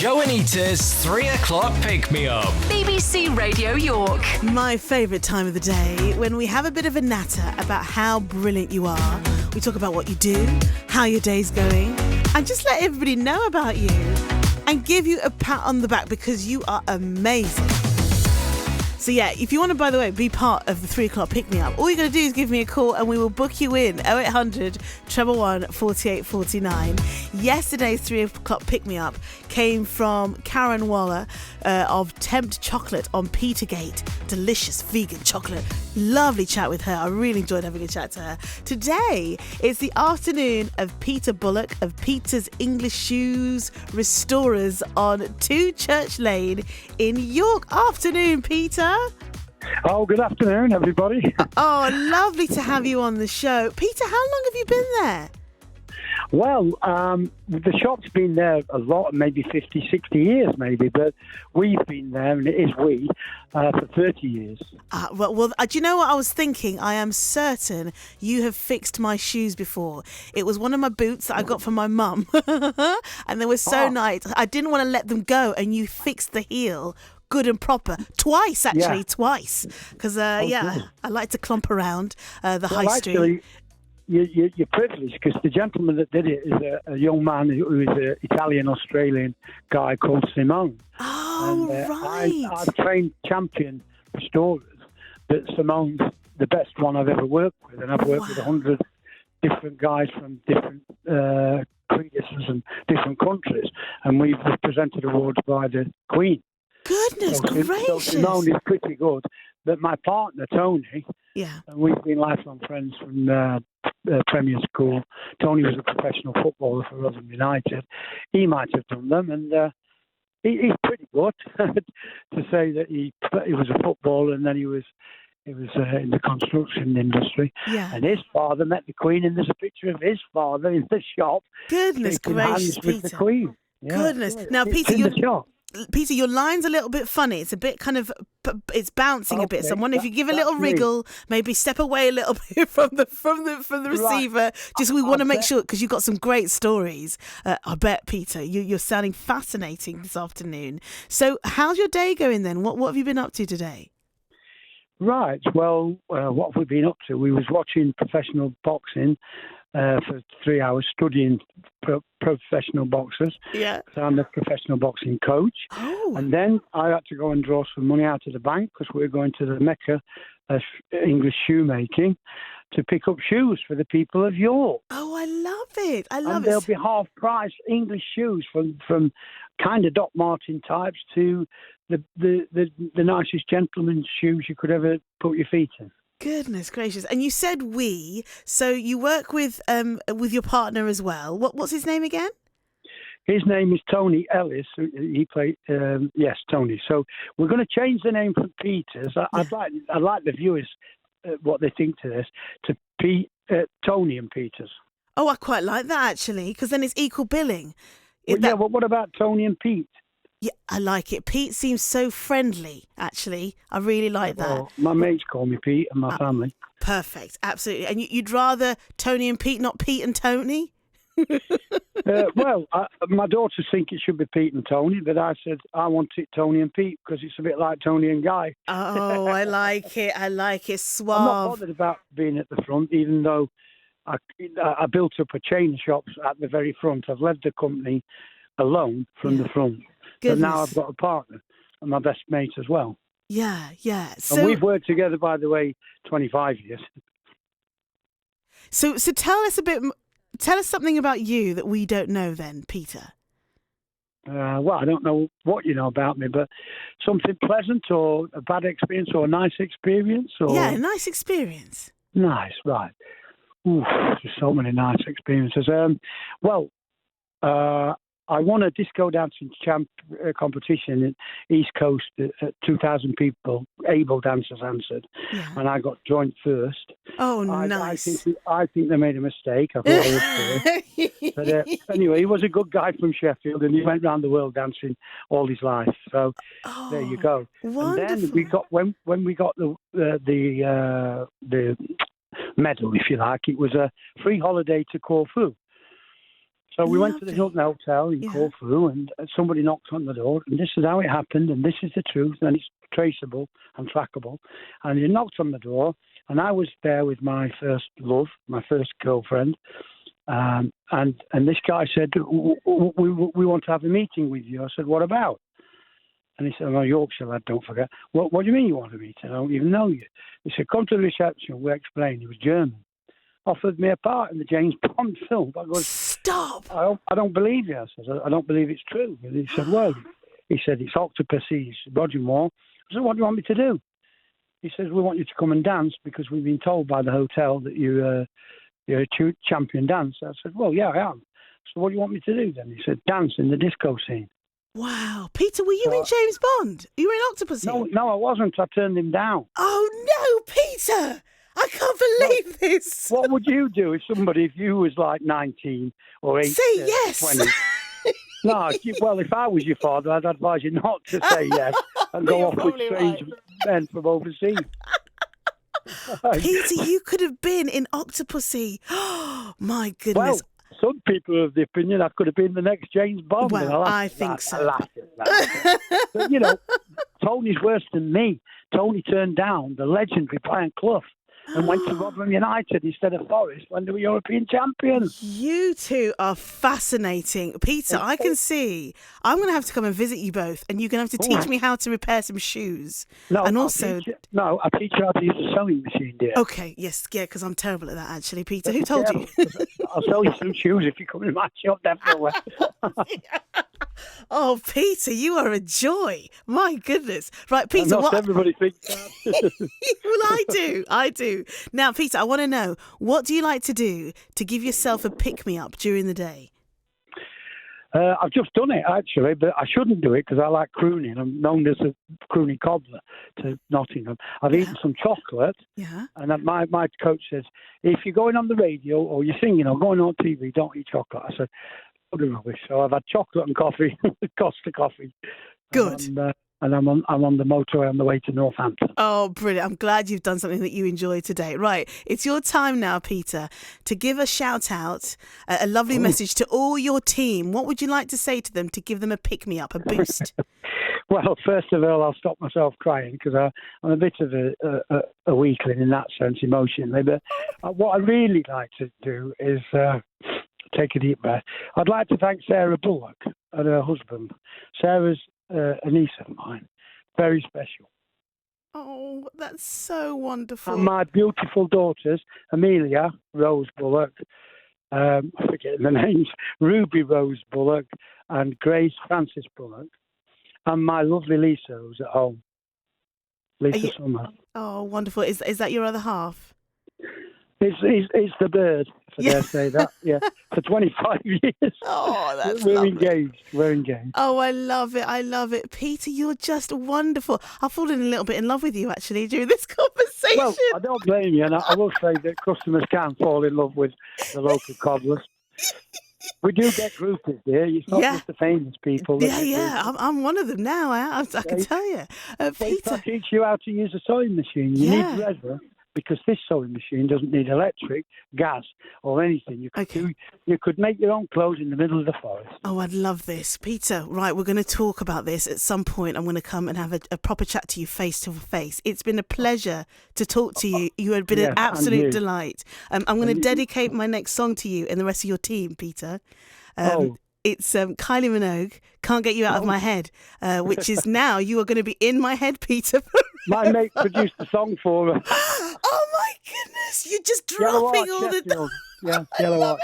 Joe and Anita's 3 o'clock pick-me-up. BBC Radio York. My favourite time of the day when we have a bit of a natter about how brilliant you are. We talk about what you do, how your day's going, and just let everybody know about you and give you a pat on the back because you are amazing. So yeah, if you want to, by the way, be part of the 3 o'clock pick-me-up, all you got to do is give me a call and we will book you in. 0800 111 4849. Yesterday's 3 o'clock pick-me-up came from Karen Waller of Tempt Chocolate on Petergate. Delicious vegan chocolate. Lovely chat with her. I really enjoyed having a chat to her. Today is the afternoon of Peter Bullock of Peter's English Shoes Restorers on 2 Church Lane in York. Afternoon, Peter. Oh, good afternoon, everybody. Oh, lovely to have you on the show. Peter, how long have you been there? Well, the shop's been there a lot, maybe 50, 60 years maybe, but we've been there, and it is we, for 30 years. Well, do you know what I was thinking? I am certain you have fixed my shoes before. It was one of my boots that I got from my mum, and they were so nice. I didn't want to let them go, and you fixed the heel good and proper. Twice, actually, twice. Because, I like to clomp around the high street. Actually, you're privileged because the gentleman that did it is a young man who is an Italian-Australian guy called Simone. Oh, right. I've trained champion restorers, but Simone's the best one I've ever worked with, and I've worked with 100 different guys from different creeds and different countries, and we've presented awards by the Queen. Goodness gracious. So Simone is pretty good. But my partner, Tony, and we've been lifelong friends from Premier School. Tony was a professional footballer for Rotherham United. He might have done them, and he's pretty good to say that he was a footballer and then he was in the construction industry. Yeah. And his father met the Queen, and there's a picture of his father in the shop. Goodness gracious, Peter. With the Queen. Yeah. Goodness. Now, Peter, Peter, your line's a little bit funny. It's a bit kind of, it's bouncing a bit. So I wonder if you give a little wriggle, maybe step away a little bit from the receiver. Just we want to make sure, because you've got some great stories. I bet, Peter, you're sounding fascinating this afternoon. So how's your day going then? What have you been up to today? Right. Well, what have we been up to? We was watching professional boxing for 3 hours, studying professional boxers. Yeah. So I'm a professional boxing coach. Oh. And then I had to go and draw some money out of the bank because we're going to the Mecca of English shoemaking to pick up shoes for the people of York. Oh, I love it. And they'll be half price English shoes from kind of Doc Martin types to the nicest gentleman's shoes you could ever put your feet in. Goodness gracious. And you said we, so you work with your partner as well. What's his name again? His name is Tony Ellis. He played, Tony. So we're going to change the name from Peters. I'd like the viewers, what they think to this, to Tony and Peters. Oh, I quite like that, actually, because then it's equal billing. Well, what about Tony and Pete? Yeah, I like it. Pete seems so friendly, actually. I really like that. Oh, my mates call me Pete and my family. Perfect, absolutely. And you'd rather Tony and Pete, not Pete and Tony? My daughters think it should be Pete and Tony, but I said I want it Tony and Pete because it's a bit like Tony and Guy. Oh, I like it. I like it. Suave. I'm not bothered about being at the front, even though I built up a chain of shops at the very front. I've led the company alone from the front. Goodness. But now I've got a partner and my best mate as well. Yeah. And we've worked together, by the way, 25 years. So tell us something about you that we don't know then, Peter. Well, I don't know what you know about me, but something pleasant or a bad experience or a nice experience? Or... Yeah, a nice experience. Nice, right. Ooh, there's so many nice experiences. I won a disco dancing competition in East Coast. 2,000 people, able dancers answered, and I got joint first. Oh, nice. I think they made a mistake. I thought I was But anyway, he was a good guy from Sheffield, and he went around the world dancing all his life. So there you go. Wonderful. And then we got when we got the medal, if you like, it was a free holiday to Corfu. So we went to the Hilton Hotel in Corfu, and somebody knocked on the door, and this is how it happened, and this is the truth, and it's traceable and trackable. And he knocked on the door, and I was there with my first love, my first girlfriend, and this guy said, we want to have a meeting with you. I said, what about? And he said, I'm a Yorkshire lad, don't forget. What do you mean you want to meet? I don't even know you. He said, come to the reception. We explained. He was German. Offered me a part in the James Bond film. I goes, stop! I don't believe you. I said, I don't believe it's true. And he said, well, it's Octopussy, Roger Moore. I said, what do you want me to do? He says, we want you to come and dance because we've been told by the hotel that you're a champion dancer. I said, well, yeah, I am. So what do you want me to do then? He said, dance in the disco scene. Wow. Peter, were you in James Bond? You were in Octopussy? No, I wasn't. I turned him down. Oh, no, Peter! I can't believe this. What would you do if you was like 19 or 18? Say yes. 20? No, well, if I was your father, I'd advise you not to say yes and go off with strange men from overseas. Peter, you could have been in Octopussy. Oh, my goodness. Well, some people are of the opinion I could have been the next James Bond. Well, I think so. But, Tony's worse than me. Tony turned down the legendary Brian Clough and went to Rotherham United instead of Forest when they were European champions. You two are fascinating. Peter, I can see. I'm going to have to come and visit you both, and you're going to have to teach me how to repair some shoes. No, and I'll teach you how to use a sewing machine, dear. Okay, yes, yeah, because I'm terrible at that, actually. Peter, who told you? I'll sell you some shoes if you come in my shop, definitely. Oh, Peter, you are a joy. My goodness. Right, Peter, not everybody thinks that. Well, I do. Now, Peter, I want to know, what do you like to do to give yourself a pick-me-up during the day? I've just done it, actually, but I shouldn't do it because I like crooning. I'm known as a crooning cobbler to Nottingham. I've eaten some chocolate, and my coach says, if you're going on the radio or you're singing or going on TV, don't eat chocolate. I said, rubbish. So I've had chocolate and coffee, Costa coffee. Good. And I'm on the motorway on the way to Northampton. Oh, brilliant. I'm glad you've done something that you enjoy today. Right. It's your time now, Peter, to give a shout out, a lovely message to all your team. What would you like to say to them to give them a pick-me-up, a boost? Well, first of all, I'll stop myself crying because I'm a bit of a weakling in that sense emotionally. But what I really like to do is take a deep breath. I'd like to thank Sarah Bullock and her husband. Sarah's a niece of mine, very special. Oh, that's so wonderful. And my beautiful daughters, Amelia Rose Bullock, I'm forgetting the names, Ruby Rose Bullock and Grace Francis Bullock, and my lovely Lisa who's at home, Lisa Summer. Oh, wonderful. Is that your other half? It's the bird, if I dare say that. Yeah, for 25 years. Oh, that's We're lovely. engaged. We're engaged. Oh, I love it. Peter, you're just wonderful. I've fallen a little bit in love with you, actually, during this conversation. Well, I don't blame you, and I will say that customers can fall in love with the local cobblers. We do get groupies there. It's not just the famous people. I'm one of them now. I can tell you. Peter, I teach you how to use a sewing machine. You need leather. Because this sewing machine doesn't need electric, gas, or anything. You could make your own clothes in the middle of the forest. Oh, I'd love this. Peter, right, we're going to talk about this at some point. I'm going to come and have a proper chat to you face to face. It's been a pleasure to talk to you. You have been an absolute delight. I'm going to dedicate my next song to you and the rest of your team, Peter. It's Kylie Minogue, Can't Get You Out of My Head, which is now you are going to be in my head, Peter. My mate produced the song for her. Oh, my goodness. You're just dropping all the... Yeah, Yellow Heart.